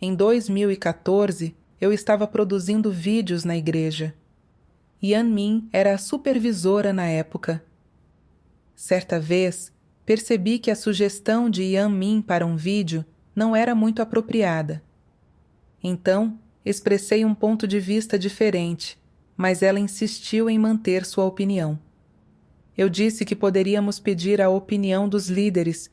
Em 2014, eu estava produzindo vídeos na igreja. Yan Min era a supervisora na época. Certa vez, percebi que a sugestão de Yan Min para um vídeo não era muito apropriada. Então, expressei um ponto de vista diferente, mas ela insistiu em manter sua opinião. Eu disse que poderíamos pedir a opinião dos líderes,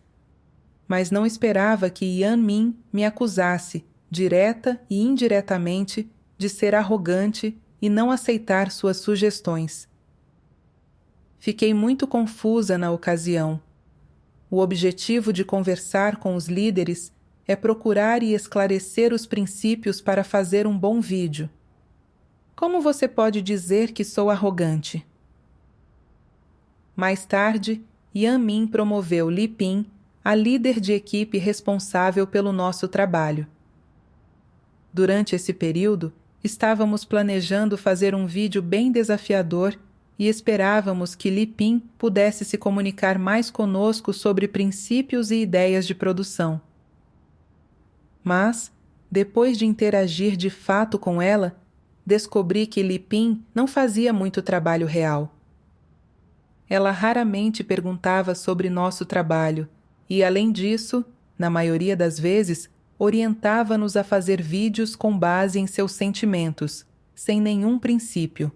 mas não esperava que Yan Min me acusasse, direta e indiretamente, de ser arrogante e não aceitar suas sugestões. Fiquei muito confusa na ocasião. O objetivo de conversar com os líderes é procurar e esclarecer os princípios para fazer um bom vídeo. Como você pode dizer que sou arrogante? Mais tarde, Yan Min promoveu Li Ping a líder de equipe responsável pelo nosso trabalho. Durante esse período, estávamos planejando fazer um vídeo bem desafiador e esperávamos que Li Ping pudesse se comunicar mais conosco sobre princípios e ideias de produção. Mas, depois de interagir de fato com ela, descobri que Li Ping não fazia muito trabalho real. Ela raramente perguntava sobre nosso trabalho e, além disso, na maioria das vezes, orientava-nos a fazer vídeos com base em seus sentimentos, sem nenhum princípio.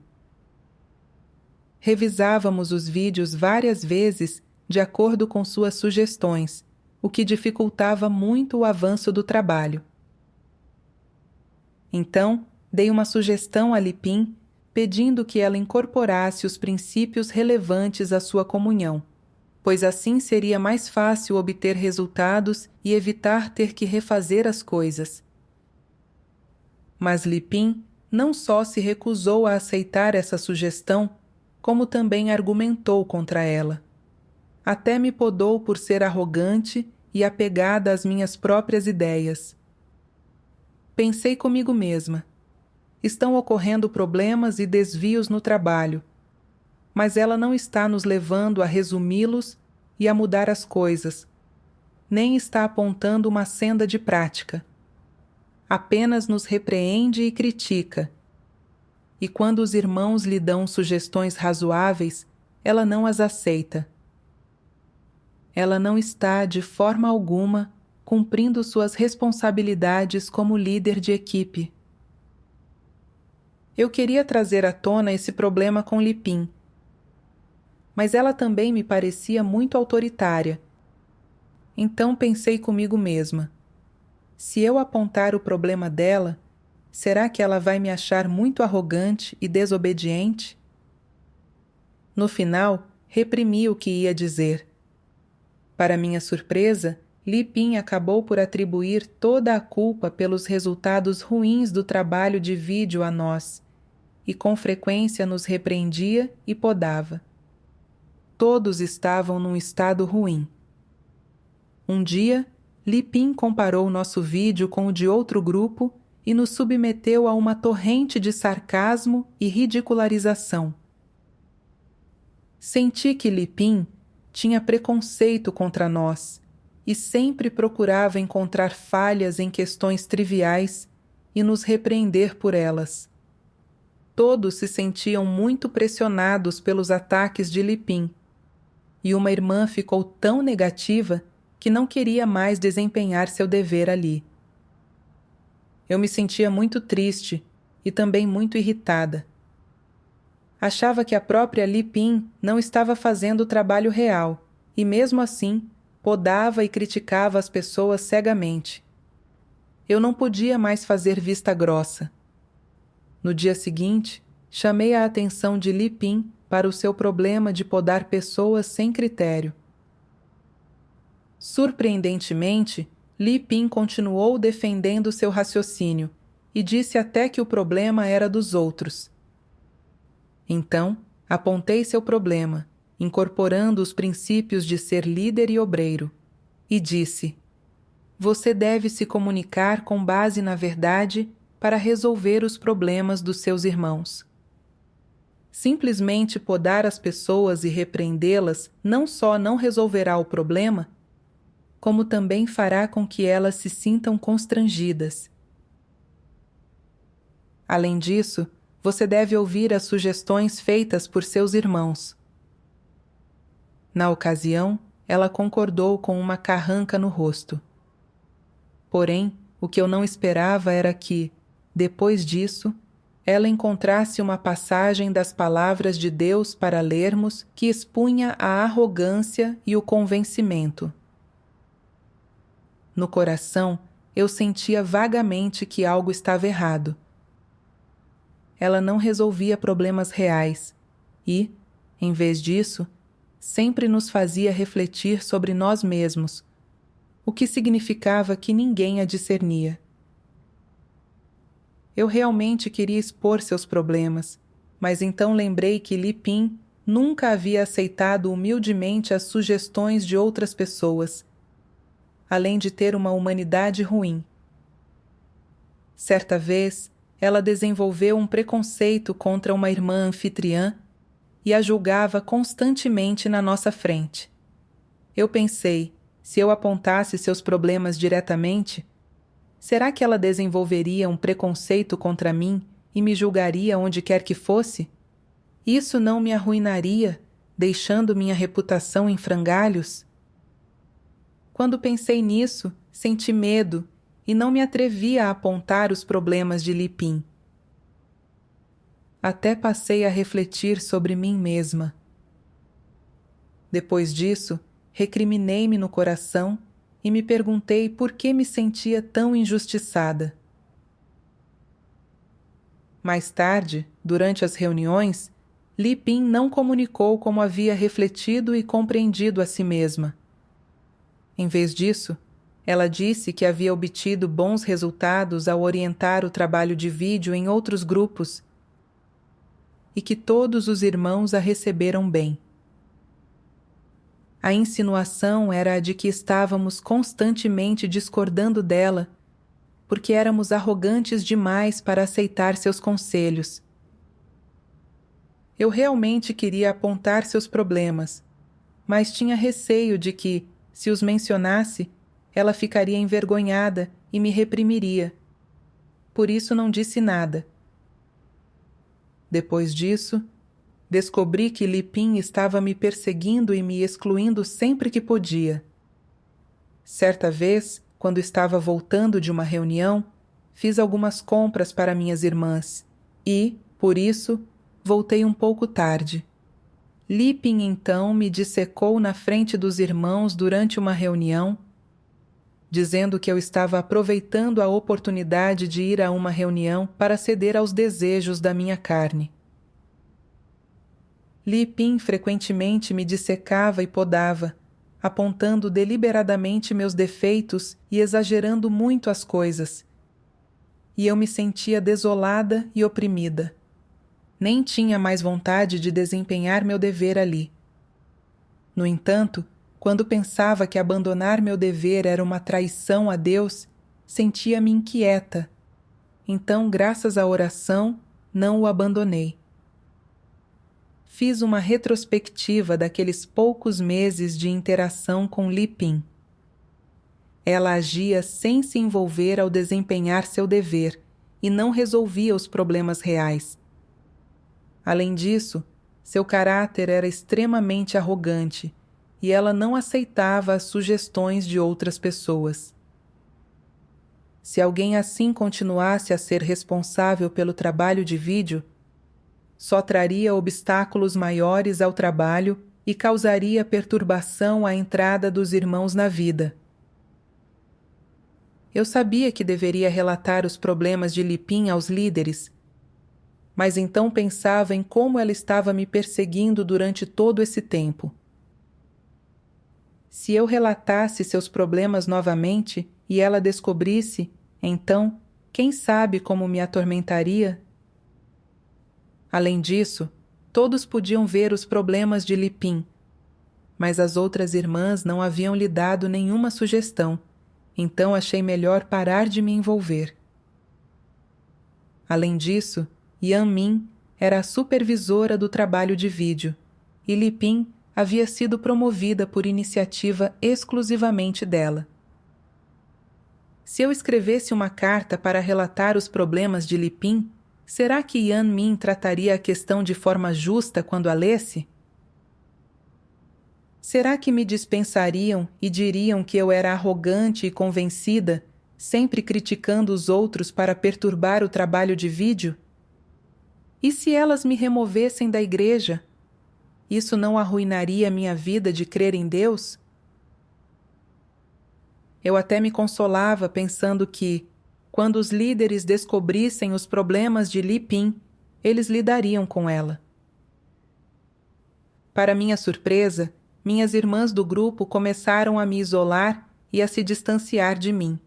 Revisávamos os vídeos várias vezes de acordo com suas sugestões, o que dificultava muito o avanço do trabalho. Então, dei uma sugestão a Li Ping, pedindo que ela incorporasse os princípios relevantes à sua comunhão, pois assim seria mais fácil obter resultados e evitar ter que refazer as coisas. Mas Li Ping não só se recusou a aceitar essa sugestão, como também argumentou contra ela. Até me podou por ser arrogante e apegada às minhas próprias ideias. Pensei comigo mesma. Estão ocorrendo problemas e desvios no trabalho, mas ela não está nos levando a resumi-los e a mudar as coisas, nem está apontando uma senda de prática. Apenas nos repreende e critica. E quando os irmãos lhe dão sugestões razoáveis, ela não as aceita. Ela não está, de forma alguma, cumprindo suas responsabilidades como líder de equipe. Eu queria trazer à tona esse problema com Li Ping, mas ela também me parecia muito autoritária. Então pensei comigo mesma: se eu apontar o problema dela, será que ela vai me achar muito arrogante e desobediente? No final, reprimi o que ia dizer. Para minha surpresa, Li Ping acabou por atribuir toda a culpa pelos resultados ruins do trabalho de vídeo a nós, e com frequência nos repreendia e podava. Todos estavam num estado ruim. Um dia, Li Ping comparou nosso vídeo com o de outro grupo e nos submeteu a uma torrente de sarcasmo e ridicularização. Senti que Li Ping tinha preconceito contra nós e sempre procurava encontrar falhas em questões triviais e nos repreender por elas. Todos se sentiam muito pressionados pelos ataques de Li Ping, e uma irmã ficou tão negativa que não queria mais desempenhar seu dever ali. Eu me sentia muito triste e também muito irritada. Achava que a própria Li Ping não estava fazendo o trabalho real e, mesmo assim, podava e criticava as pessoas cegamente. Eu não podia mais fazer vista grossa. No dia seguinte, chamei a atenção de Li Ping para o seu problema de podar pessoas sem critério. Surpreendentemente, Li Ping continuou defendendo seu raciocínio e disse até que o problema era dos outros. Então, apontei seu problema, incorporando os princípios de ser líder e obreiro, e disse: você deve se comunicar com base na verdade para resolver os problemas dos seus irmãos. Simplesmente podar as pessoas e repreendê-las não só não resolverá o problema, como também fará com que elas se sintam constrangidas Além disso, você deve ouvir as sugestões feitas por seus irmãos. Na ocasião, ela concordou com uma carranca no rosto. Porém, o que eu não esperava era que, depois disso, ela encontrasse uma passagem das palavras de Deus para lermos que expunha a arrogância e o convencimento. No coração, eu sentia vagamente que algo estava errado. Ela não resolvia problemas reais e, em vez disso, sempre nos fazia refletir sobre nós mesmos, o que significava que ninguém a discernia. Eu realmente queria expor seus problemas, mas então lembrei que Li Pin nunca havia aceitado humildemente as sugestões de outras pessoas, além de ter uma humanidade ruim. Certa vez, ela desenvolveu um preconceito contra uma irmã anfitriã e a julgava constantemente na nossa frente. Eu pensei, se eu apontasse seus problemas diretamente, será que ela desenvolveria um preconceito contra mim e me julgaria onde quer que fosse? Isso não me arruinaria, deixando minha reputação em frangalhos? Quando pensei nisso, senti medo e não me atrevi a apontar os problemas de Li Pin. Até passei a refletir sobre mim mesma. Depois disso, recriminei-me no coração e me perguntei por que me sentia tão injustiçada. Mais tarde, durante as reuniões, Li Pin não comunicou como havia refletido e compreendido a si mesma. Em vez disso, ela disse que havia obtido bons resultados ao orientar o trabalho de vídeo em outros grupos e que todos os irmãos a receberam bem. A insinuação era a de que estávamos constantemente discordando dela, porque éramos arrogantes demais para aceitar seus conselhos. Eu realmente queria apontar seus problemas, mas tinha receio de que, se os mencionasse, ela ficaria envergonhada e me reprimiria. Por isso não disse nada. Depois disso, descobri que Li Pin estava me perseguindo e me excluindo sempre que podia. Certa vez, quando estava voltando de uma reunião, fiz algumas compras para minhas irmãs e, por isso, voltei um pouco tarde. Li Pin então me dissecou na frente dos irmãos durante uma reunião, dizendo que eu estava aproveitando a oportunidade de ir a uma reunião para ceder aos desejos da minha carne. Li Pin frequentemente me dissecava e podava, apontando deliberadamente meus defeitos e exagerando muito as coisas. E eu me sentia desolada e oprimida. Nem tinha mais vontade de desempenhar meu dever ali. No entanto, quando pensava que abandonar meu dever era uma traição a Deus, sentia-me inquieta. Então, graças à oração, não o abandonei. Fiz uma retrospectiva daqueles poucos meses de interação com Li Pin. Ela agia sem se envolver ao desempenhar seu dever e não resolvia os problemas reais. Além disso, seu caráter era extremamente arrogante e ela não aceitava as sugestões de outras pessoas. Se alguém assim continuasse a ser responsável pelo trabalho de vídeo, só traria obstáculos maiores ao trabalho e causaria perturbação à entrada dos irmãos na vida. Eu sabia que deveria relatar os problemas de Li Pin aos líderes, mas então pensava em como ela estava me perseguindo durante todo esse tempo. Se eu relatasse seus problemas novamente e ela descobrisse, então, quem sabe como me atormentaria? Além disso, todos podiam ver os problemas de Li Pin, mas as outras irmãs não haviam lhe dado nenhuma sugestão, então achei melhor parar de me envolver. Além disso, Yan Min era a supervisora do trabalho de vídeo, e Li Pin havia sido promovida por iniciativa exclusivamente dela. Se eu escrevesse uma carta para relatar os problemas de Li Pin, será que Yan Min trataria a questão de forma justa quando a lesse? Será que me dispensariam e diriam que eu era arrogante e convencida, sempre criticando os outros para perturbar o trabalho de vídeo? E se elas me removessem da igreja? Isso não arruinaria minha vida de crer em Deus? Eu até me consolava pensando que, quando os líderes descobrissem os problemas de Li Pin, eles lidariam com ela. Para minha surpresa, minhas irmãs do grupo começaram a me isolar e a se distanciar de mim.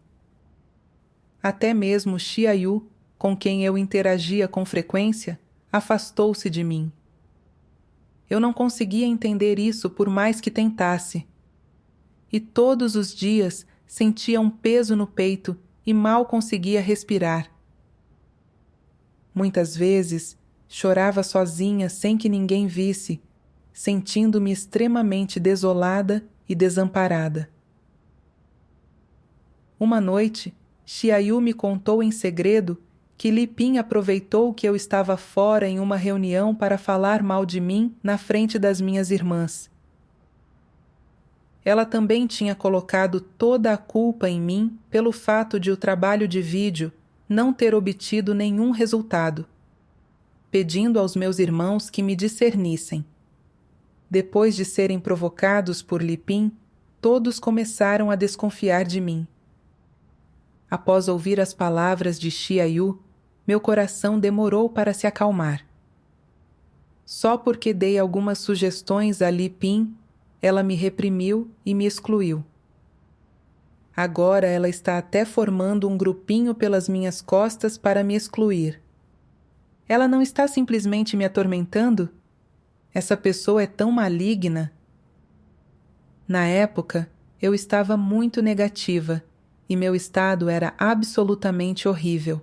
Até mesmo Xia Yu, com quem eu interagia com frequência, afastou-se de mim. Eu não conseguia entender isso por mais que tentasse. E todos os dias sentia um peso no peito e mal conseguia respirar. Muitas vezes chorava sozinha sem que ninguém visse, sentindo-me extremamente desolada e desamparada. Uma noite, Xia Yu me contou em segredo que Li Pin aproveitou que eu estava fora em uma reunião para falar mal de mim na frente das minhas irmãs. Ela também tinha colocado toda a culpa em mim pelo fato de o trabalho de vídeo não ter obtido nenhum resultado, pedindo aos meus irmãos que me discernissem. Depois de serem provocados por Li Pin, todos começaram a desconfiar de mim. Após ouvir as palavras de Xia Yu, meu coração demorou para se acalmar. Só porque dei algumas sugestões a Li Pin, ela me reprimiu e me excluiu. Agora ela está até formando um grupinho pelas minhas costas para me excluir. Ela não está simplesmente me atormentando? Essa pessoa é tão maligna. Na época, eu estava muito negativa e meu estado era absolutamente horrível.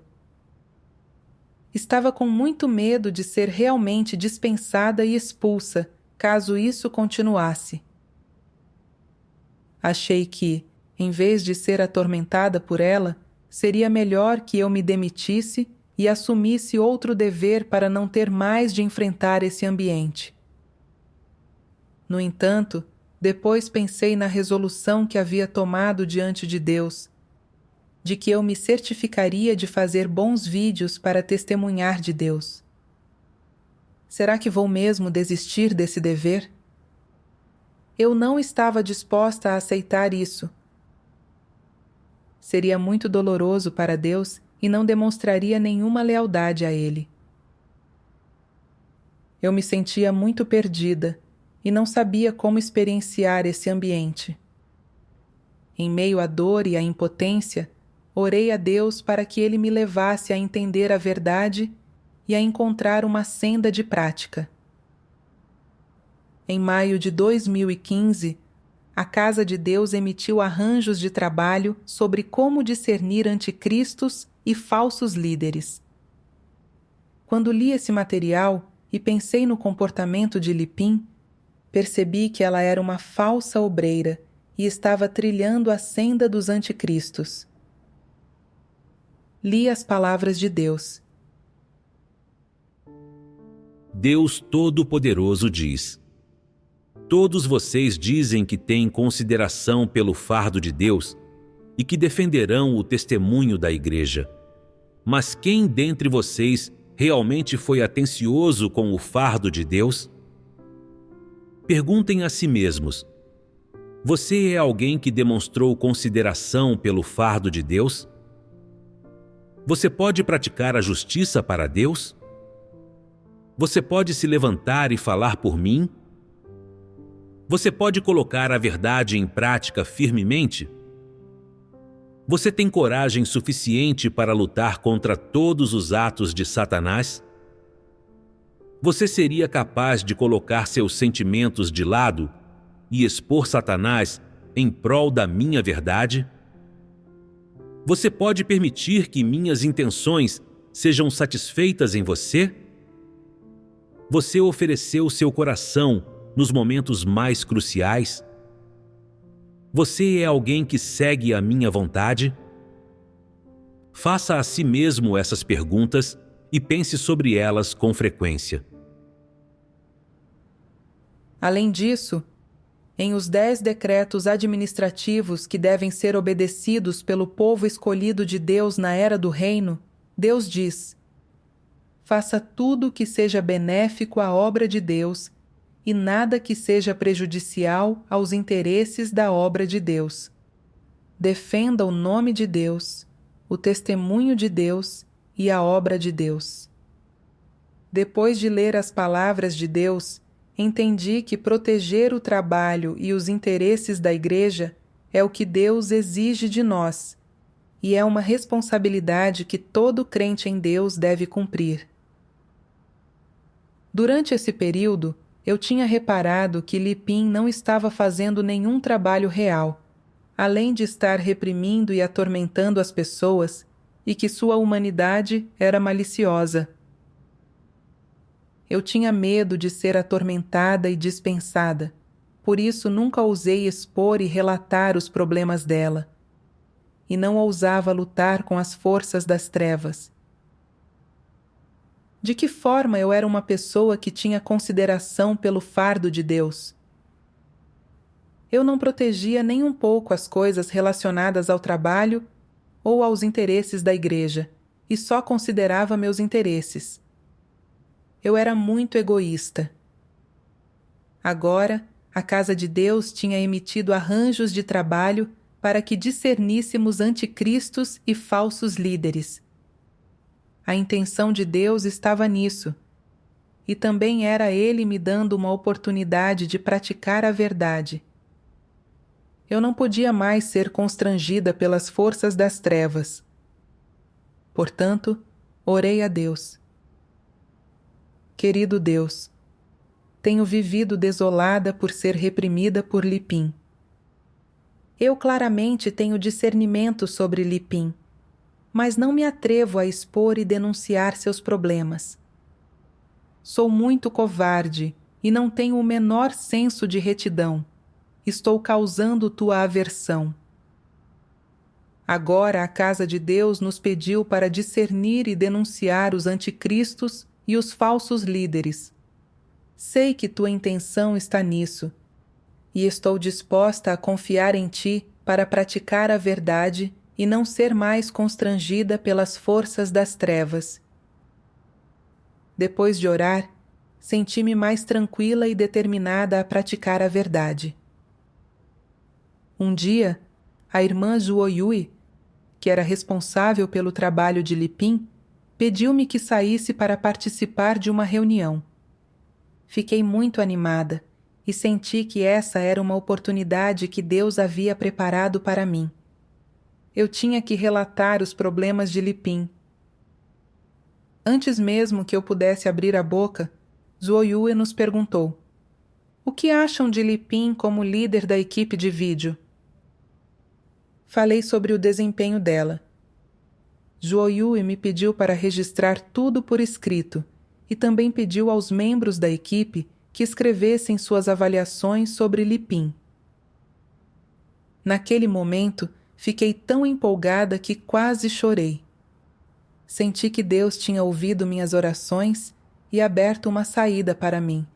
Estava com muito medo de ser realmente dispensada e expulsa, caso isso continuasse. Achei que, em vez de ser atormentada por ela, seria melhor que eu me demitisse e assumisse outro dever para não ter mais de enfrentar esse ambiente. No entanto, depois pensei na resolução que havia tomado diante de Deus, de que eu me certificaria de fazer bons vídeos para testemunhar de Deus. Será que vou mesmo desistir desse dever? Eu não estava disposta a aceitar isso. Seria muito doloroso para Deus e não demonstraria nenhuma lealdade a Ele. Eu me sentia muito perdida e não sabia como experienciar esse ambiente. Em meio à dor e à impotência, orei a Deus para que Ele me levasse a entender a verdade e a encontrar uma senda de prática. Em maio de 2015, a Casa de Deus emitiu arranjos de trabalho sobre como discernir anticristos e falsos líderes. Quando li esse material e pensei no comportamento de Li Pin, percebi que ela era uma falsa obreira e estava trilhando a senda dos anticristos. Li as palavras de Deus. Deus Todo-Poderoso diz: todos vocês dizem que têm consideração pelo fardo de Deus e que defenderão o testemunho da igreja. Mas quem dentre vocês realmente foi atencioso com o fardo de Deus? Perguntem a si mesmos: você é alguém que demonstrou consideração pelo fardo de Deus? Você pode praticar a justiça para Deus? Você pode se levantar e falar por mim? Você pode colocar a verdade em prática firmemente? Você tem coragem suficiente para lutar contra todos os atos de Satanás? Você seria capaz de colocar seus sentimentos de lado e expor Satanás em prol da minha verdade? Você pode permitir que minhas intenções sejam satisfeitas em você? Você ofereceu seu coração nos momentos mais cruciais? Você é alguém que segue a minha vontade? Faça a si mesmo essas perguntas e pense sobre elas com frequência. Além disso, em os 10 decretos administrativos que devem ser obedecidos pelo povo escolhido de Deus na era do reino, Deus diz: faça tudo o que seja benéfico à obra de Deus e nada que seja prejudicial aos interesses da obra de Deus. Defenda o nome de Deus, o testemunho de Deus e a obra de Deus. Depois de ler as palavras de Deus, entendi que proteger o trabalho e os interesses da Igreja é o que Deus exige de nós, e é uma responsabilidade que todo crente em Deus deve cumprir. Durante esse período, eu tinha reparado que Lipim não estava fazendo nenhum trabalho real, além de estar reprimindo e atormentando as pessoas, e que sua humanidade era maliciosa. Eu tinha medo de ser atormentada e dispensada, por isso nunca ousei expor e relatar os problemas dela, e não ousava lutar com as forças das trevas. De que forma eu era uma pessoa que tinha consideração pelo fardo de Deus? Eu não protegia nem um pouco as coisas relacionadas ao trabalho ou aos interesses da Igreja, e só considerava meus interesses. Eu era muito egoísta. Agora, a Casa de Deus tinha emitido arranjos de trabalho para que discerníssemos anticristos e falsos líderes. A intenção de Deus estava nisso, e também era Ele me dando uma oportunidade de praticar a verdade. Eu não podia mais ser constrangida pelas forças das trevas. Portanto, orei a Deus. Querido Deus, tenho vivido desolada por ser reprimida por Lipim. Eu claramente tenho discernimento sobre Lipim, mas não me atrevo a expor e denunciar seus problemas. Sou muito covarde e não tenho o menor senso de retidão. Estou causando tua aversão. Agora a Casa de Deus nos pediu para discernir e denunciar os anticristos e os falsos líderes. Sei que tua intenção está nisso, e estou disposta a confiar em ti para praticar a verdade e não ser mais constrangida pelas forças das trevas. Depois de orar, senti-me mais tranquila e determinada a praticar a verdade. Um dia, a irmã Zuoyui, que era responsável pelo trabalho de Lipim, pediu-me que saísse para participar de uma reunião. Fiquei muito animada e senti que essa era uma oportunidade que Deus havia preparado para mim. Eu tinha que relatar os problemas de Lipim. Antes mesmo que eu pudesse abrir a boca, Zuoyue nos perguntou: o que acham de Lipim como líder da equipe de vídeo? Falei sobre o desempenho dela. Zuoyue me pediu para registrar tudo por escrito e também pediu aos membros da equipe que escrevessem suas avaliações sobre Lipim. Naquele momento, fiquei tão empolgada que quase chorei. Senti que Deus tinha ouvido minhas orações e aberto uma saída para mim.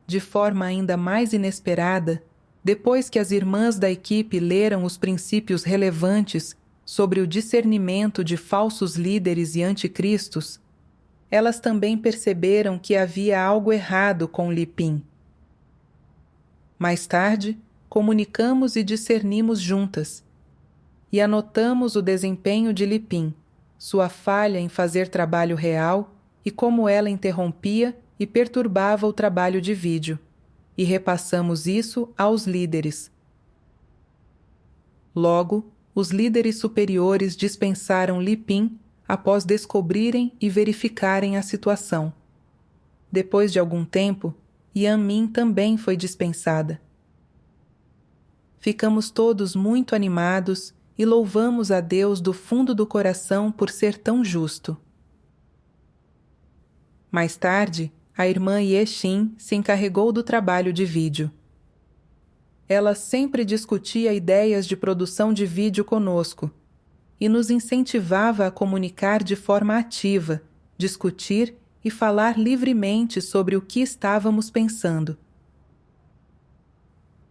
De forma ainda mais inesperada, depois que as irmãs da equipe leram os princípios relevantes sobre o discernimento de falsos líderes e anticristos, elas também perceberam que havia algo errado com Lipim. Mais tarde, comunicamos e discernimos juntas, e anotamos o desempenho de Lipim, sua falha em fazer trabalho real e como ela interrompia e perturbava o trabalho de vídeo, e repassamos isso aos líderes. Logo, os líderes superiores dispensaram Lipim após descobrirem e verificarem a situação. Depois de algum tempo, Yanmin também foi dispensada. Ficamos todos muito animados e louvamos a Deus do fundo do coração por ser tão justo. Mais tarde, a irmã Yexin se encarregou do trabalho de vídeo. Ela sempre discutia ideias de produção de vídeo conosco, e nos incentivava a comunicar de forma ativa, discutir e falar livremente sobre o que estávamos pensando.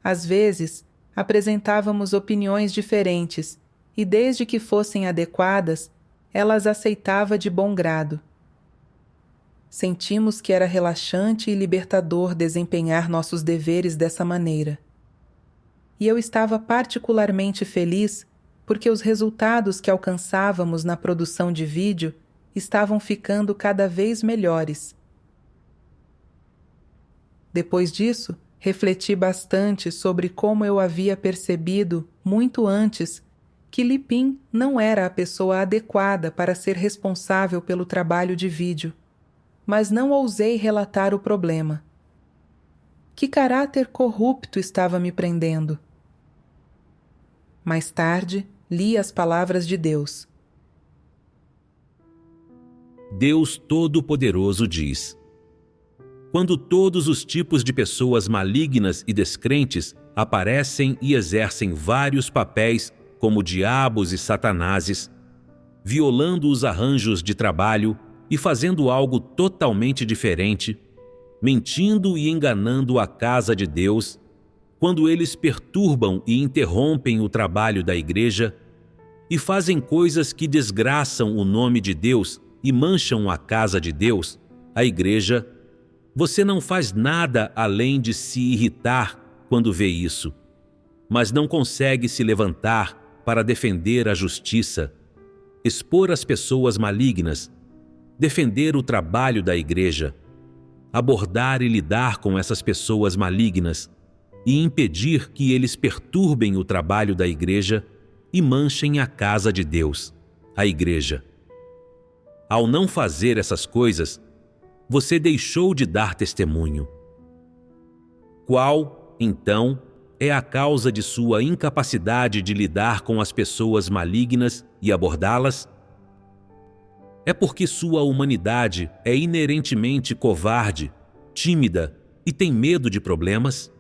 Às vezes, apresentávamos opiniões diferentes e, desde que fossem adequadas, ela as aceitava de bom grado. Sentimos que era relaxante e libertador desempenhar nossos deveres dessa maneira. E eu estava particularmente feliz porque os resultados que alcançávamos na produção de vídeo estavam ficando cada vez melhores. Depois disso, refleti bastante sobre como eu havia percebido, muito antes, que Lipin não era a pessoa adequada para ser responsável pelo trabalho de vídeo, mas não ousei relatar o problema. Que caráter corrupto estava me prendendo? Mais tarde, li as palavras de Deus. Deus Todo-Poderoso diz: quando todos os tipos de pessoas malignas e descrentes aparecem e exercem vários papéis como diabos e satanases, violando os arranjos de trabalho e fazendo algo totalmente diferente, mentindo e enganando a casa de Deus, quando eles perturbam e interrompem o trabalho da igreja e fazem coisas que desgraçam o nome de Deus e mancham a casa de Deus, a igreja, você não faz nada além de se irritar quando vê isso, mas não consegue se levantar para defender a justiça, expor as pessoas malignas, defender o trabalho da igreja, abordar e lidar com essas pessoas malignas e impedir que eles perturbem o trabalho da igreja e manchem a casa de Deus, a igreja. Ao não fazer essas coisas, você deixou de dar testemunho. Qual, então, é a causa de sua incapacidade de lidar com as pessoas malignas e abordá-las? É porque sua humanidade é inerentemente covarde, tímida e tem medo de problemas?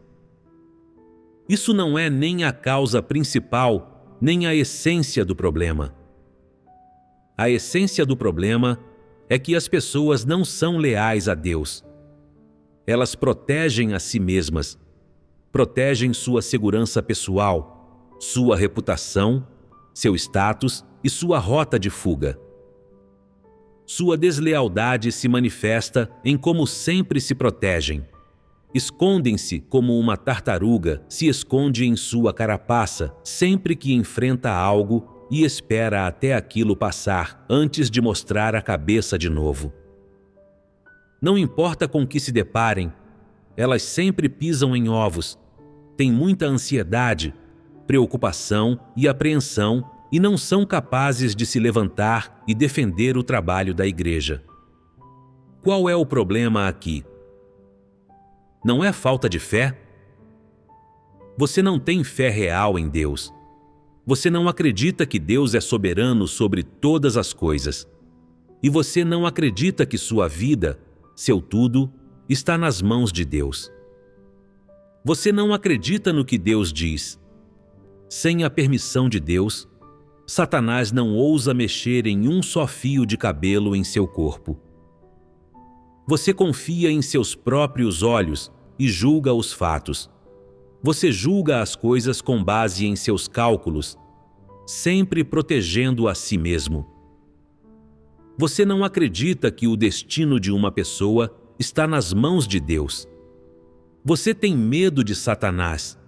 Isso não é nem a causa principal, nem a essência do problema. A essência do problema é que as pessoas não são leais a Deus. Elas protegem a si mesmas, protegem sua segurança pessoal, sua reputação, seu status e sua rota de fuga. Sua deslealdade se manifesta em como sempre se protegem. Escondem-se como uma tartaruga se esconde em sua carapaça sempre que enfrenta algo e espera até aquilo passar antes de mostrar a cabeça de novo. Não importa com que se deparem, elas sempre pisam em ovos, têm muita ansiedade, preocupação e apreensão e não são capazes de se levantar e defender o trabalho da igreja. Qual é o problema aqui? Não é falta de fé? Você não tem fé real em Deus. Você não acredita que Deus é soberano sobre todas as coisas. E você não acredita que sua vida, seu tudo, está nas mãos de Deus. Você não acredita no que Deus diz. Sem a permissão de Deus, Satanás não ousa mexer em um só fio de cabelo em seu corpo. Você confia em seus próprios olhos e julga os fatos. Você julga as coisas com base em seus cálculos, sempre protegendo a si mesmo. Você não acredita que o destino de uma pessoa está nas mãos de Deus. Você tem medo de Satanás,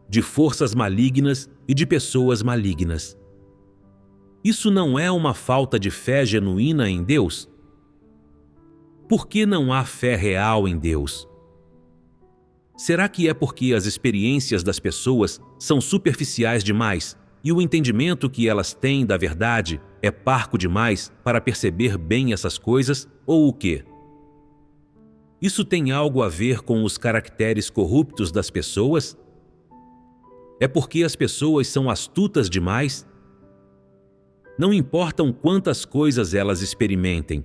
de forças malignas e de pessoas malignas. Isso não é uma falta de fé genuína em Deus? Por que não há fé real em Deus? Será que é porque as experiências das pessoas são superficiais demais e o entendimento que elas têm da verdade é parco demais para perceber bem essas coisas, ou o quê? Isso tem algo a ver com os caracteres corruptos das pessoas? É porque as pessoas são astutas demais? Não importam quantas coisas elas experimentem,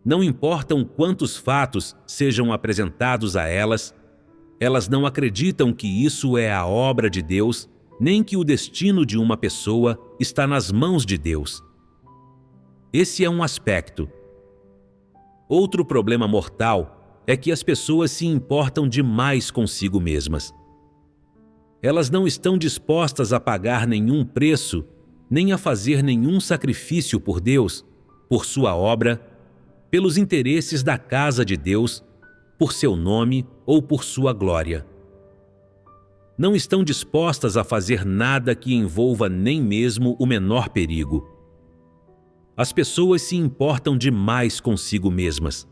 não importam quantos fatos sejam apresentados a elas, elas não acreditam que isso é a obra de Deus, nem que o destino de uma pessoa está nas mãos de Deus. Esse é um aspecto. Outro problema mortal é que as pessoas se importam demais consigo mesmas. Elas não estão dispostas a pagar nenhum preço, nem a fazer nenhum sacrifício por Deus, por sua obra, pelos interesses da casa de Deus, por seu nome ou por sua glória. Não estão dispostas a fazer nada que envolva nem mesmo o menor perigo. As pessoas se importam demais consigo mesmas.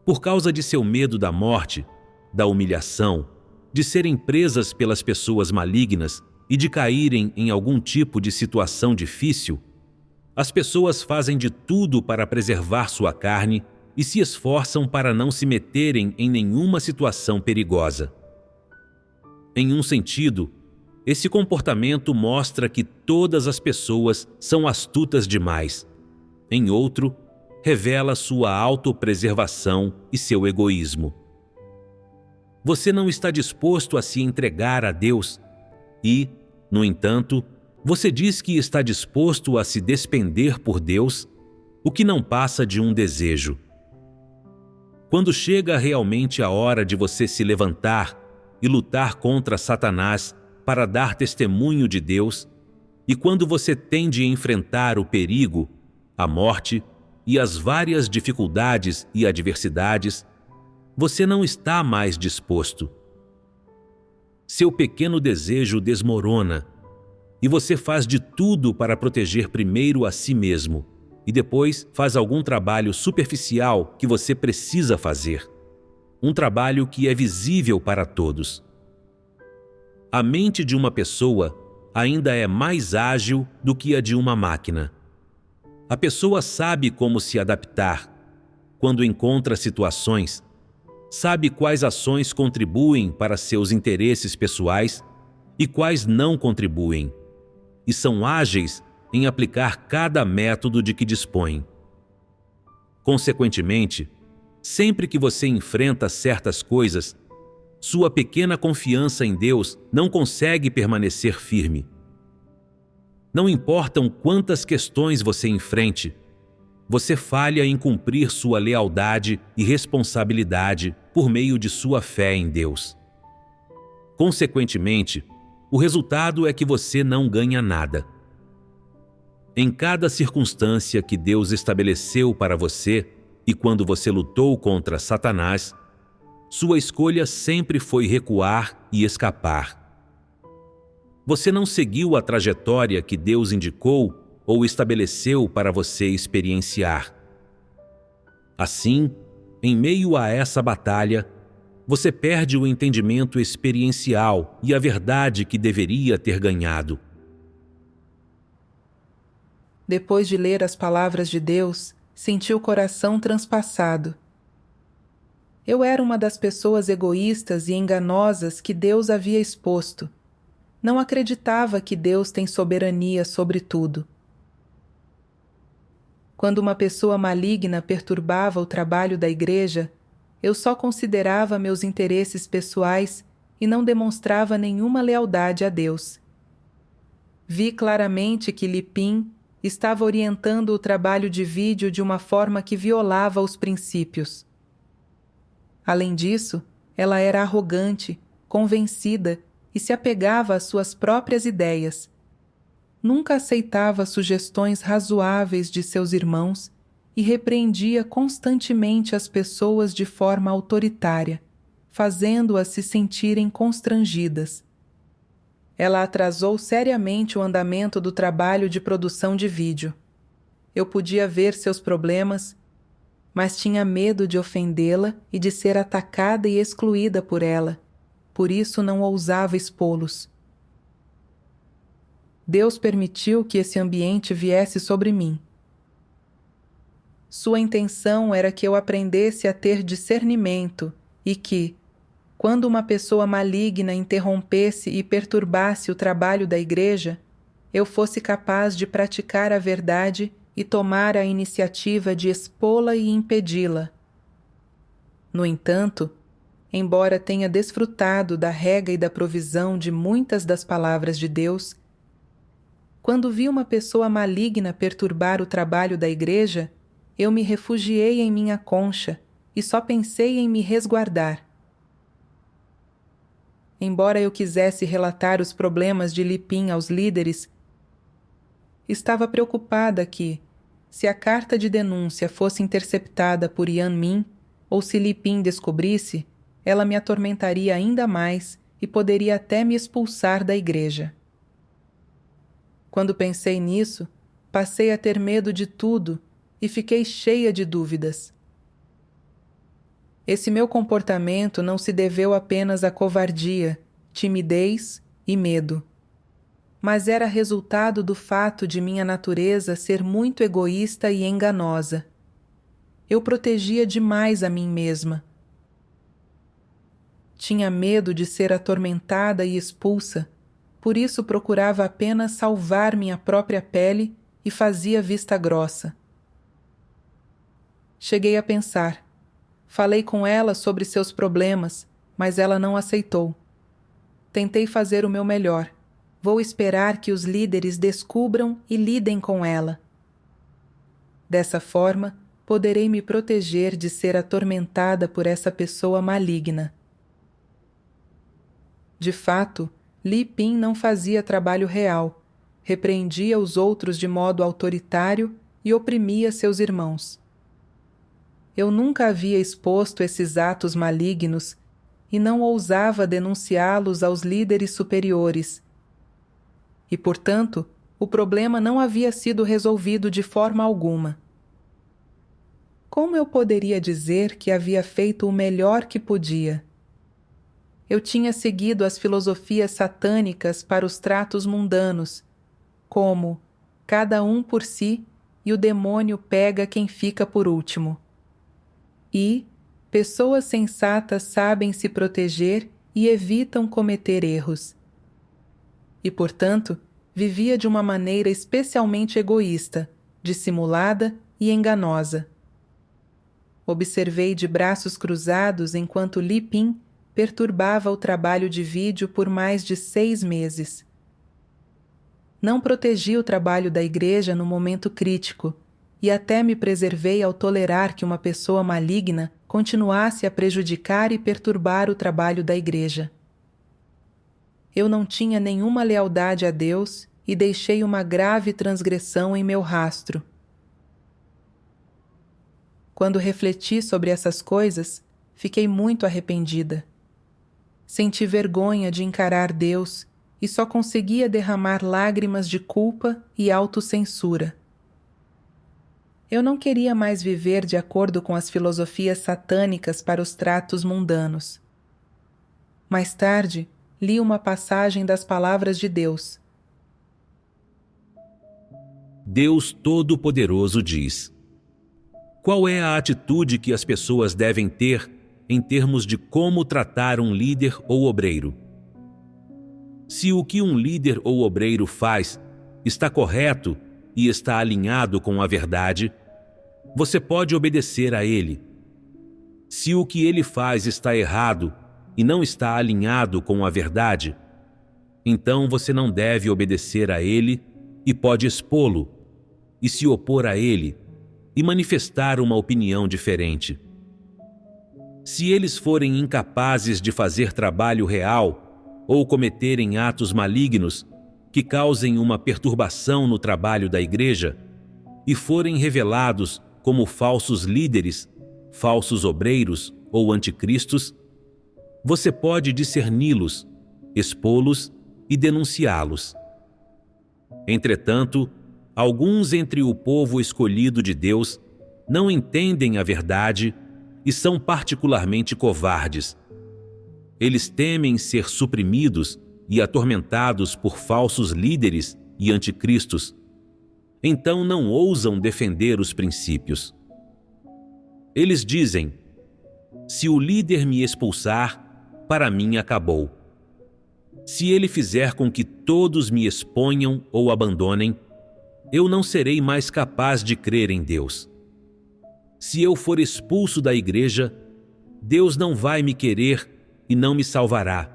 Por causa de seu medo da morte, da humilhação, de serem presas pelas pessoas malignas e de caírem em algum tipo de situação difícil, as pessoas fazem de tudo para preservar sua carne e se esforçam para não se meterem em nenhuma situação perigosa. Em um sentido, esse comportamento mostra que todas as pessoas são astutas demais. Em outro, revela sua autopreservação e seu egoísmo. Você não está disposto a se entregar a Deus e, no entanto, você diz que está disposto a se despender por Deus, o que não passa de um desejo. Quando chega realmente a hora de você se levantar e lutar contra Satanás para dar testemunho de Deus, e quando você tem de enfrentar o perigo, a morte e as várias dificuldades e adversidades, você não está mais disposto. Seu pequeno desejo desmorona, e você faz de tudo para proteger primeiro a si mesmo, e depois faz algum trabalho superficial que você precisa fazer. Um trabalho que é visível para todos. A mente de uma pessoa ainda é mais ágil do que a de uma máquina. A pessoa sabe como se adaptar. Quando encontra situações, sabe quais ações contribuem para seus interesses pessoais e quais não contribuem, e são ágeis em aplicar cada método de que dispõem. Consequentemente, sempre que você enfrenta certas coisas, sua pequena confiança em Deus não consegue permanecer firme. Não importam quantas questões você enfrente, você falha em cumprir sua lealdade e responsabilidade por meio de sua fé em Deus. Consequentemente, o resultado é que você não ganha nada. Em cada circunstância que Deus estabeleceu para você, e quando você lutou contra Satanás, sua escolha sempre foi recuar e escapar. Você não seguiu a trajetória que Deus indicou ou estabeleceu para você experienciar. Assim, em meio a essa batalha, você perde o entendimento experiencial e a verdade que deveria ter ganhado. Depois de ler as palavras de Deus, senti o coração transpassado. Eu era uma das pessoas egoístas e enganosas que Deus havia exposto. Não acreditava que Deus tem soberania sobre tudo. Quando uma pessoa maligna perturbava o trabalho da igreja, eu só considerava meus interesses pessoais e não demonstrava nenhuma lealdade a Deus. Vi claramente que Lipim estava orientando o trabalho de vídeo de uma forma que violava os princípios. Além disso, ela era arrogante, convencida e se apegava às suas próprias ideias. Nunca aceitava sugestões razoáveis de seus irmãos e repreendia constantemente as pessoas de forma autoritária, fazendo-as se sentirem constrangidas. Ela atrasou seriamente o andamento do trabalho de produção de vídeo. Eu podia ver seus problemas, mas tinha medo de ofendê-la e de ser atacada e excluída por ela. Por isso não ousava expô-los. Deus permitiu que esse ambiente viesse sobre mim. Sua intenção era que eu aprendesse a ter discernimento e que, quando uma pessoa maligna interrompesse e perturbasse o trabalho da igreja, eu fosse capaz de praticar a verdade e tomar a iniciativa de expô-la e impedi-la. No entanto, embora tenha desfrutado da rega e da provisão de muitas das palavras de Deus, Quando vi uma pessoa maligna perturbar o trabalho da igreja, eu me refugiei em minha concha e só pensei em me resguardar. Embora eu quisesse relatar os problemas de Lipin aos líderes, estava preocupada que, se a carta de denúncia fosse interceptada por Yan Min, ou se Lipin descobrisse, ela me atormentaria ainda mais e poderia até me expulsar da igreja. Quando pensei nisso, passei a ter medo de tudo e fiquei cheia de dúvidas. Esse meu comportamento não se deveu apenas à covardia, timidez e medo, mas era resultado do fato de minha natureza ser muito egoísta e enganosa. Eu protegia demais a mim mesma. Tinha medo de ser atormentada e expulsa, por isso procurava apenas salvar minha própria pele e fazia vista grossa. Cheguei a pensar. Falei com ela sobre seus problemas, mas ela não aceitou. Tentei fazer o meu melhor. Vou esperar que os líderes descubram e lidem com ela. Dessa forma, poderei me proteger de ser atormentada por essa pessoa maligna. De fato, Lipin não fazia trabalho real, repreendia os outros de modo autoritário e oprimia seus irmãos. Eu nunca havia exposto esses atos malignos e não ousava denunciá-los aos líderes superiores. E, portanto, o problema não havia sido resolvido de forma alguma. Como eu poderia dizer que havia feito o melhor que podia? Eu tinha seguido as filosofias satânicas para os tratos mundanos, como cada um por si e o demônio pega quem fica por último. E pessoas sensatas sabem se proteger e evitam cometer erros. E, portanto, vivia de uma maneira especialmente egoísta, dissimulada e enganosa. Observei de braços cruzados enquanto Lipin perturbava o trabalho de vídeo por mais de 6 meses. Não protegi o trabalho da igreja no momento crítico e até me preservei ao tolerar que uma pessoa maligna continuasse a prejudicar e perturbar o trabalho da igreja. Eu não tinha nenhuma lealdade a Deus e deixei uma grave transgressão em meu rastro. Quando refleti sobre essas coisas, fiquei muito arrependida. Senti vergonha de encarar Deus e só conseguia derramar lágrimas de culpa e autocensura. Eu não queria mais viver de acordo com as filosofias satânicas para os tratos mundanos. Mais tarde, li uma passagem das palavras de Deus. Deus Todo-Poderoso diz: qual é a atitude que as pessoas devem ter em termos de como tratar um líder ou obreiro? Se o que um líder ou obreiro faz está correto e está alinhado com a verdade, você pode obedecer a ele. Se o que ele faz está errado e não está alinhado com a verdade, então você não deve obedecer a ele e pode expô-lo e se opor a ele e manifestar uma opinião diferente. Se eles forem incapazes de fazer trabalho real ou cometerem atos malignos que causem uma perturbação no trabalho da igreja e forem revelados como falsos líderes, falsos obreiros ou anticristos, você pode discerni-los, expô-los e denunciá-los. Entretanto, alguns entre o povo escolhido de Deus não entendem a verdade e são particularmente covardes. Eles temem ser suprimidos e atormentados por falsos líderes e anticristos. Então não ousam defender os princípios. Eles dizem: se o líder me expulsar, para mim acabou. Se ele fizer com que todos me exponham ou abandonem, eu não serei mais capaz de crer em Deus. Se eu for expulso da igreja, Deus não vai me querer e não me salvará.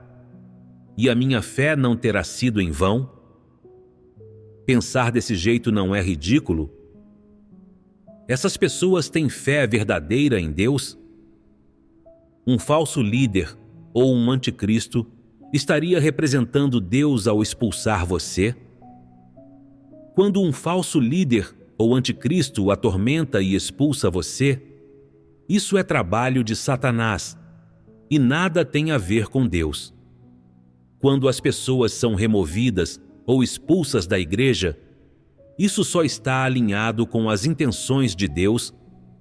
E a minha fé não terá sido em vão? pensar desse jeito não é ridículo? Essas pessoas têm fé verdadeira em Deus? Um falso líder ou um anticristo estaria representando Deus ao expulsar você? Quando um falso líder ou anticristo atormenta e expulsa você, isso é trabalho de Satanás e nada tem a ver com Deus. Quando as pessoas são removidas ou expulsas da igreja, isso só está alinhado com as intenções de Deus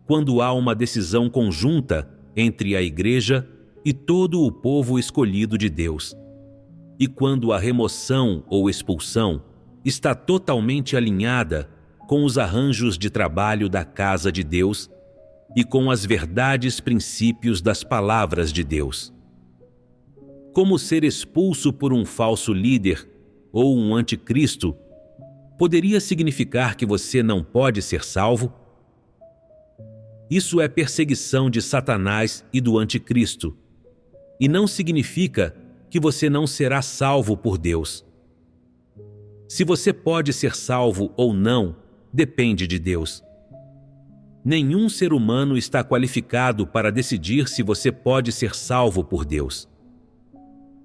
quando há uma decisão conjunta entre a igreja e todo o povo escolhido de Deus. E quando a remoção ou expulsão está totalmente alinhada com os arranjos de trabalho da casa de Deus e com as verdades princípios das palavras de Deus. Como ser expulso por um falso líder ou um anticristo poderia significar que você não pode ser salvo? Isso é perseguição de Satanás e do anticristo, e não significa que você não será salvo por Deus. Se você pode ser salvo ou não, depende de Deus. Nenhum ser humano está qualificado para decidir se você pode ser salvo por Deus.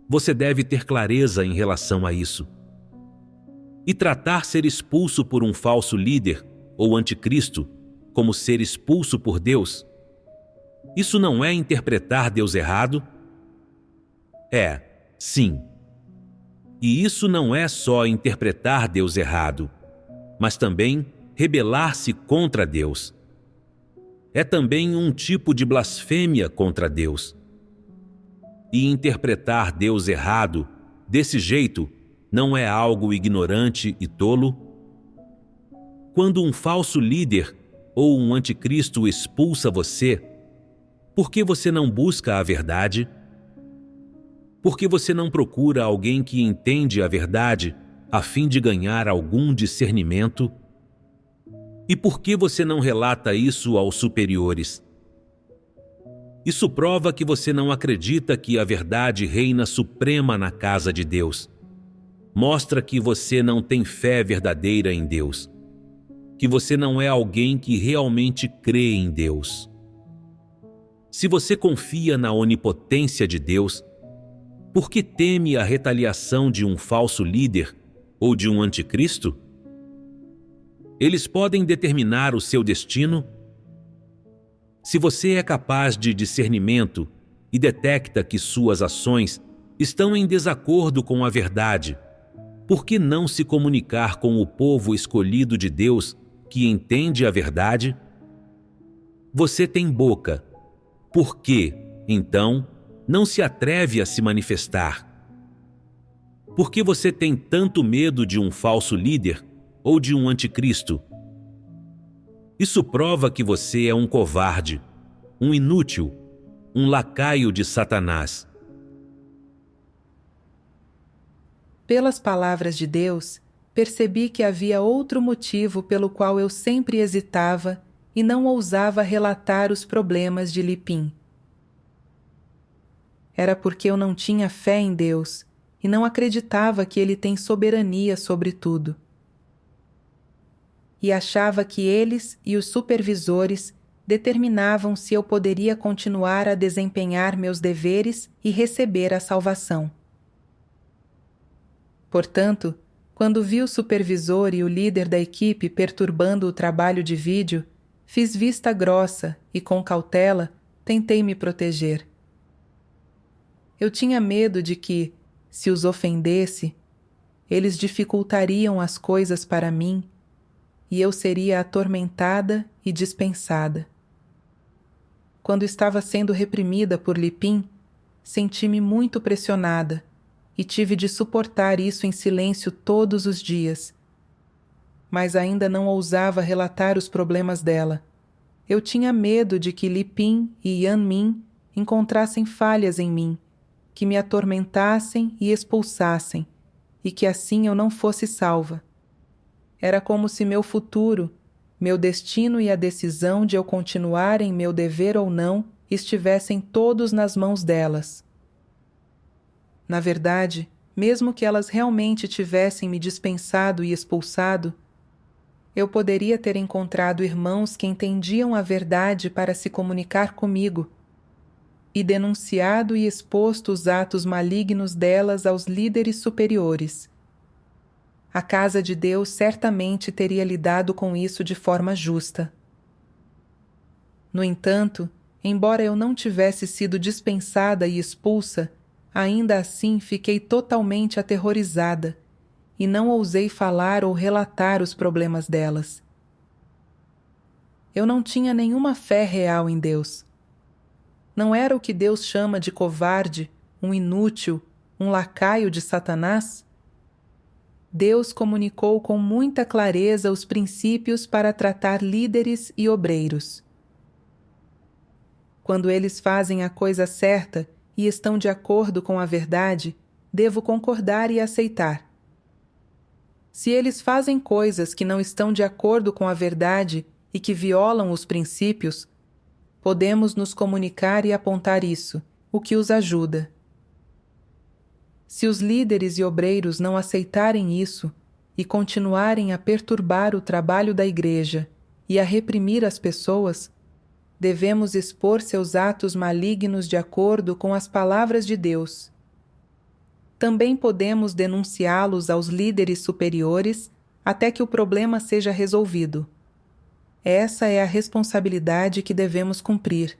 Você deve ter clareza em relação a isso. E tratar ser expulso por um falso líder ou anticristo como ser expulso por Deus, isso não é interpretar Deus errado? É, sim. E isso não é só interpretar Deus errado, mas também rebelar-se contra Deus. É também um tipo de blasfêmia contra Deus. E interpretar Deus errado, desse jeito, não é algo ignorante e tolo? Quando um falso líder ou um anticristo expulsa você, por que você não busca a verdade? Por que você não procura alguém que entende a verdade a fim de ganhar algum discernimento? E por que você não relata isso aos superiores? Isso prova que você não acredita que a verdade reina suprema na casa de Deus. Mostra que você não tem fé verdadeira em Deus. Que você não é alguém que realmente crê em Deus. Se você confia na onipotência de Deus, por que teme a retaliação de um falso líder ou de um anticristo? Eles podem determinar o seu destino? Se você é capaz de discernimento e detecta que suas ações estão em desacordo com a verdade, por que não se comunicar com o povo escolhido de Deus que entende a verdade? Você tem boca. Por que, então, não se atreve a se manifestar? Por que você tem tanto medo de um falso líder ou de um anticristo? Isso prova que você é um covarde, um inútil, um lacaio de Satanás. Pelas palavras de Deus, percebi que havia outro motivo pelo qual eu sempre hesitava e não ousava relatar os problemas de Lipim. Era porque eu não tinha fé em Deus e não acreditava que Ele tem soberania sobre tudo. E achava que eles e os supervisores determinavam se eu poderia continuar a desempenhar meus deveres e receber a salvação. Portanto, quando vi o supervisor e o líder da equipe perturbando o trabalho de vídeo, fiz vista grossa e, com cautela, tentei me proteger. Eu tinha medo de que, se os ofendesse, eles dificultariam as coisas para mim e eu seria atormentada e dispensada. Quando estava sendo reprimida por Lipim, senti-me muito pressionada e tive de suportar isso em silêncio todos os dias. Mas ainda não ousava relatar os problemas dela. Eu tinha medo de que Lipim e Yanmin encontrassem falhas em mim, que me atormentassem e expulsassem, e que assim eu não fosse salva. Era como se meu futuro, meu destino e a decisão de eu continuar em meu dever ou não estivessem todos nas mãos delas. Na verdade, mesmo que elas realmente tivessem me dispensado e expulsado, eu poderia ter encontrado irmãos que entendiam a verdade para se comunicar comigo e denunciado e exposto os atos malignos delas aos líderes superiores. A casa de Deus certamente teria lidado com isso de forma justa. No entanto, embora eu não tivesse sido dispensada e expulsa, ainda assim fiquei totalmente aterrorizada e não ousei falar ou relatar os problemas delas. Eu não tinha nenhuma fé real em Deus. Não era o que Deus chama de covarde, um inútil, um lacaio de Satanás? Deus comunicou com muita clareza os princípios para tratar líderes e obreiros. Quando eles fazem a coisa certa e estão de acordo com a verdade, devo concordar e aceitar. Se eles fazem coisas que não estão de acordo com a verdade e que violam os princípios, podemos nos comunicar e apontar isso, o que os ajuda. Se os líderes e obreiros não aceitarem isso e continuarem a perturbar o trabalho da igreja e a reprimir as pessoas, devemos expor seus atos malignos de acordo com as palavras de Deus. Também podemos denunciá-los aos líderes superiores até que o problema seja resolvido. Essa é a responsabilidade que devemos cumprir.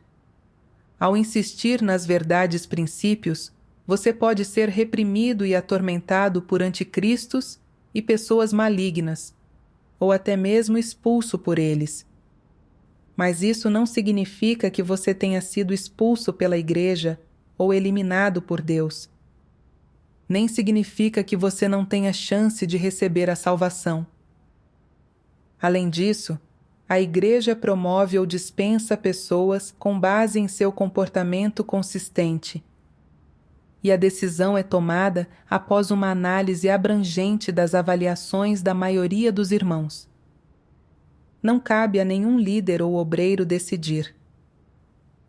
Ao insistir nas verdades princípios, você pode ser reprimido e atormentado por anticristos e pessoas malignas, ou até mesmo expulso por eles. Mas isso não significa que você tenha sido expulso pela igreja ou eliminado por Deus. Nem significa que você não tenha chance de receber a salvação. Além disso, a igreja promove ou dispensa pessoas com base em seu comportamento consistente. E a decisão é tomada após uma análise abrangente das avaliações da maioria dos irmãos. Não cabe a nenhum líder ou obreiro decidir.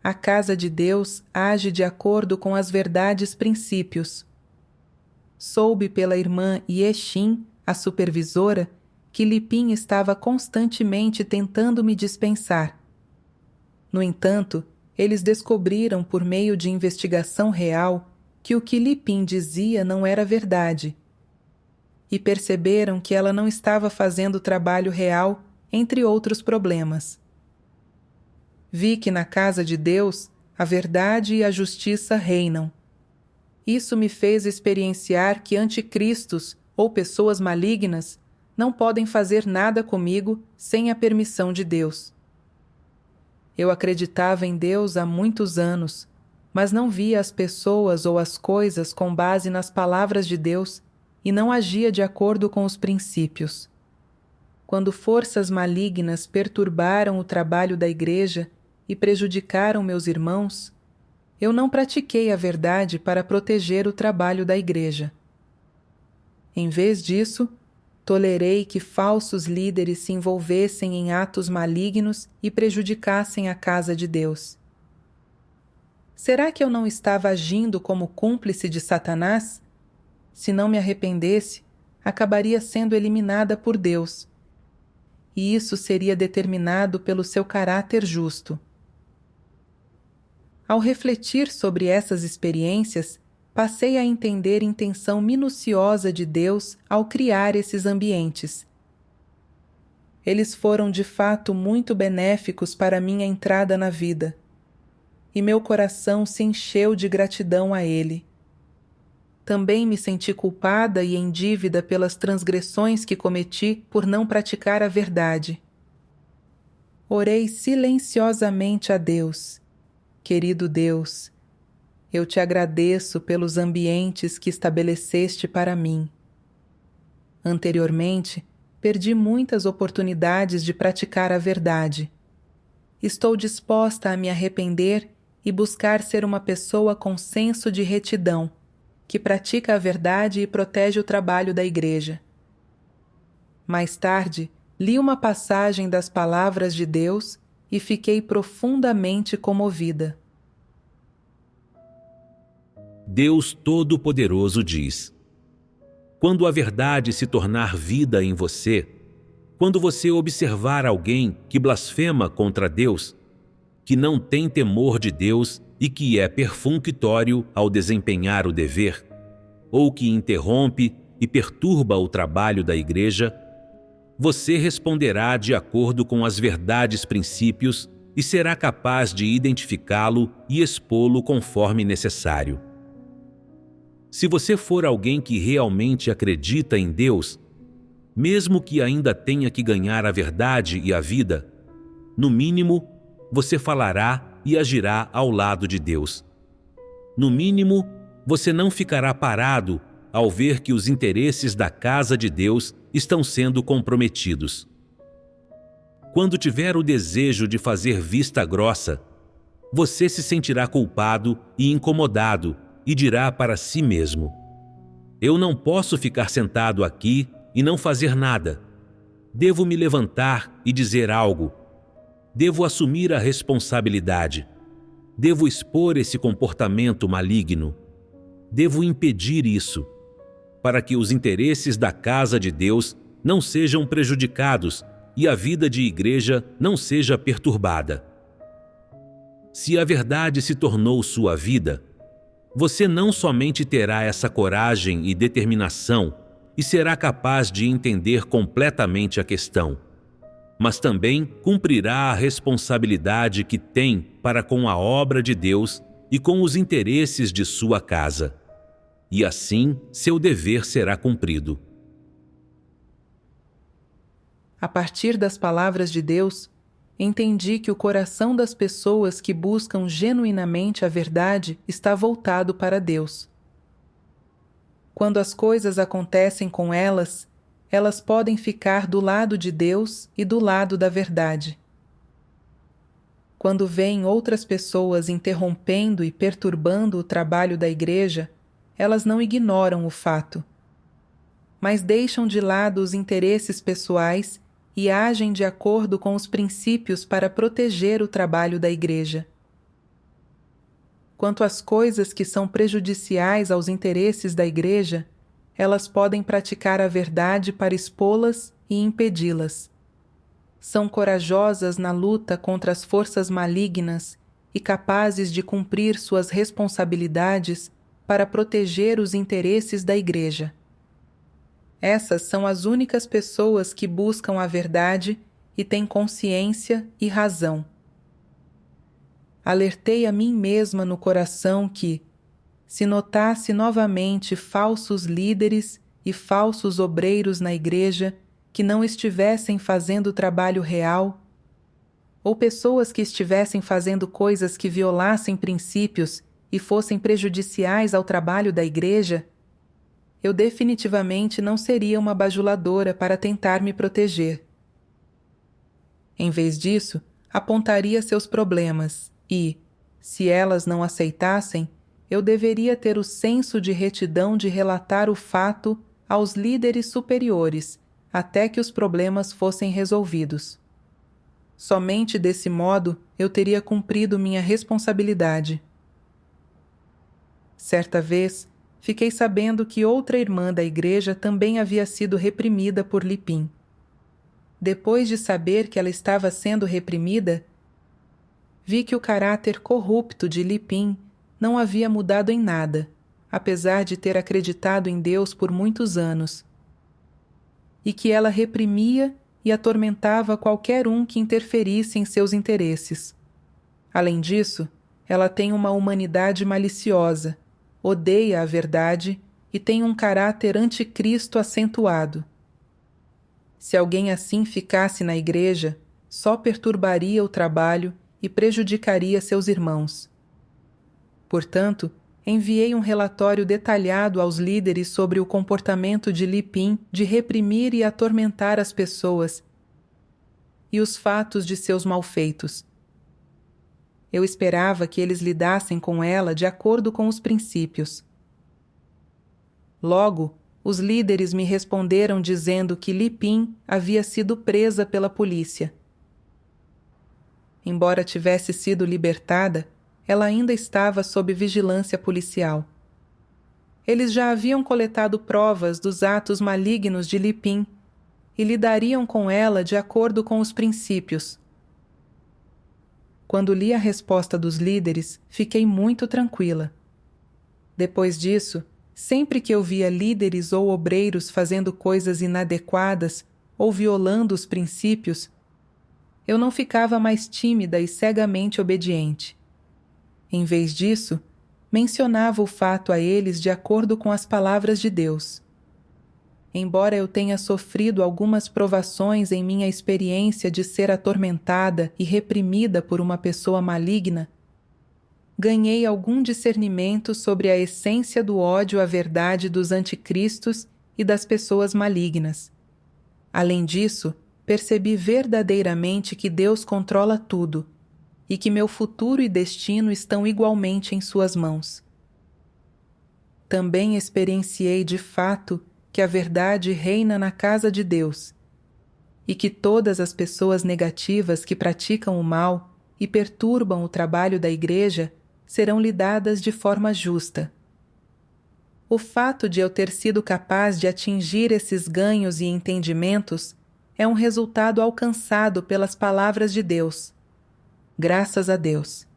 A casa de Deus age de acordo com as verdades princípios. Soube pela irmã Yeshin, a supervisora, que Lipim estava constantemente tentando me dispensar. No entanto, eles descobriram por meio de investigação real que o que Lipim dizia não era verdade. E perceberam que ela não estava fazendo o trabalho real, entre outros problemas. Vi que na casa de Deus a verdade e a justiça reinam. Isso me fez experienciar que anticristos ou pessoas malignas não podem fazer nada comigo sem a permissão de Deus. Eu acreditava em Deus há muitos anos, mas não via as pessoas ou as coisas com base nas palavras de Deus e não agia de acordo com os princípios. Quando forças malignas perturbaram o trabalho da igreja e prejudicaram meus irmãos, eu não pratiquei a verdade para proteger o trabalho da igreja. Em vez disso, tolerei que falsos líderes se envolvessem em atos malignos e prejudicassem a casa de Deus. Será que eu não estava agindo como cúmplice de Satanás? Se não me arrependesse, acabaria sendo eliminada por Deus. E isso seria determinado pelo seu caráter justo. Ao refletir sobre essas experiências, passei a entender a intenção minuciosa de Deus ao criar esses ambientes. Eles foram de fato muito benéficos para minha entrada na vida, e meu coração se encheu de gratidão a Ele. Também me senti culpada e em dívida pelas transgressões que cometi por não praticar a verdade. Orei silenciosamente a Deus. Querido Deus, eu te agradeço pelos ambientes que estabeleceste para mim. Anteriormente, perdi muitas oportunidades de praticar a verdade. Estou disposta a me arrepender e buscar ser uma pessoa com senso de retidão, que pratica a verdade e protege o trabalho da igreja. Mais tarde, li uma passagem das palavras de Deus e fiquei profundamente comovida. Deus Todo-Poderoso diz: Quando a verdade se tornar vida em você, quando você observar alguém que blasfema contra Deus, que não tem temor de Deus e que é perfunctório ao desempenhar o dever, ou que interrompe e perturba o trabalho da igreja, você responderá de acordo com as verdades princípios e será capaz de identificá-lo e expô-lo conforme necessário. Se você for alguém que realmente acredita em Deus, mesmo que ainda tenha que ganhar a verdade e a vida, no mínimo, você falará e agirá ao lado de Deus. No mínimo, você não ficará parado ao ver que os interesses da casa de Deus estão sendo comprometidos. Quando tiver o desejo de fazer vista grossa, você se sentirá culpado e incomodado e dirá para si mesmo: eu não posso ficar sentado aqui e não fazer nada. Devo me levantar e dizer algo. Devo assumir a responsabilidade. Devo expor esse comportamento maligno. Devo impedir isso, para que os interesses da casa de Deus não sejam prejudicados e a vida de igreja não seja perturbada. Se a verdade se tornou sua vida, você não somente terá essa coragem e determinação e será capaz de entender completamente a questão, mas também cumprirá a responsabilidade que tem para com a obra de Deus e com os interesses de sua casa. E assim seu dever será cumprido. A partir das palavras de Deus, entendi que o coração das pessoas que buscam genuinamente a verdade está voltado para Deus. Quando as coisas acontecem com elas, elas podem ficar do lado de Deus e do lado da verdade. Quando veem outras pessoas interrompendo e perturbando o trabalho da igreja, elas não ignoram o fato, mas deixam de lado os interesses pessoais e agem de acordo com os princípios para proteger o trabalho da igreja. Quanto às coisas que são prejudiciais aos interesses da igreja, elas podem praticar a verdade para expô-las e impedi-las. São corajosas na luta contra as forças malignas e capazes de cumprir suas responsabilidades para proteger os interesses da igreja. Essas são as únicas pessoas que buscam a verdade e têm consciência e razão. Alertei a mim mesma no coração que, se notasse novamente falsos líderes e falsos obreiros na igreja que não estivessem fazendo o trabalho real, ou pessoas que estivessem fazendo coisas que violassem princípios e fossem prejudiciais ao trabalho da igreja, eu definitivamente não seria uma bajuladora para tentar me proteger. Em vez disso, apontaria seus problemas e, se elas não aceitassem, eu deveria ter o senso de retidão de relatar o fato aos líderes superiores até que os problemas fossem resolvidos. Somente desse modo eu teria cumprido minha responsabilidade. Certa vez, fiquei sabendo que outra irmã da igreja também havia sido reprimida por Lipim. Depois de saber que ela estava sendo reprimida, vi que o caráter corrupto de Lipim não havia mudado em nada, apesar de ter acreditado em Deus por muitos anos, e que ela reprimia e atormentava qualquer um que interferisse em seus interesses. Além disso, ela tem uma humanidade maliciosa, odeia a verdade e tem um caráter anticristo acentuado. Se alguém assim ficasse na igreja, só perturbaria o trabalho e prejudicaria seus irmãos. Portanto, enviei um relatório detalhado aos líderes sobre o comportamento de Lipim de reprimir e atormentar as pessoas e os fatos de seus malfeitos. Eu esperava que eles lidassem com ela de acordo com os princípios. Logo, os líderes me responderam dizendo que Lipim havia sido presa pela polícia. Embora tivesse sido libertada, ela ainda estava sob vigilância policial. Eles já haviam coletado provas dos atos malignos de Li Pin e lidariam com ela de acordo com os princípios. Quando li a resposta dos líderes, fiquei muito tranquila. Depois disso, sempre que eu via líderes ou obreiros fazendo coisas inadequadas ou violando os princípios, eu não ficava mais tímida e cegamente obediente. Em vez disso, mencionava o fato a eles de acordo com as palavras de Deus. Embora eu tenha sofrido algumas provações em minha experiência de ser atormentada e reprimida por uma pessoa maligna, ganhei algum discernimento sobre a essência do ódio à verdade dos anticristos e das pessoas malignas. Além disso, percebi verdadeiramente que Deus controla tudo e que meu futuro e destino estão igualmente em suas mãos. Também experienciei de fato que a verdade reina na casa de Deus e que todas as pessoas negativas que praticam o mal e perturbam o trabalho da Igreja serão lidadas de forma justa. O fato de eu ter sido capaz de atingir esses ganhos e entendimentos é um resultado alcançado pelas palavras de Deus. Graças a Deus.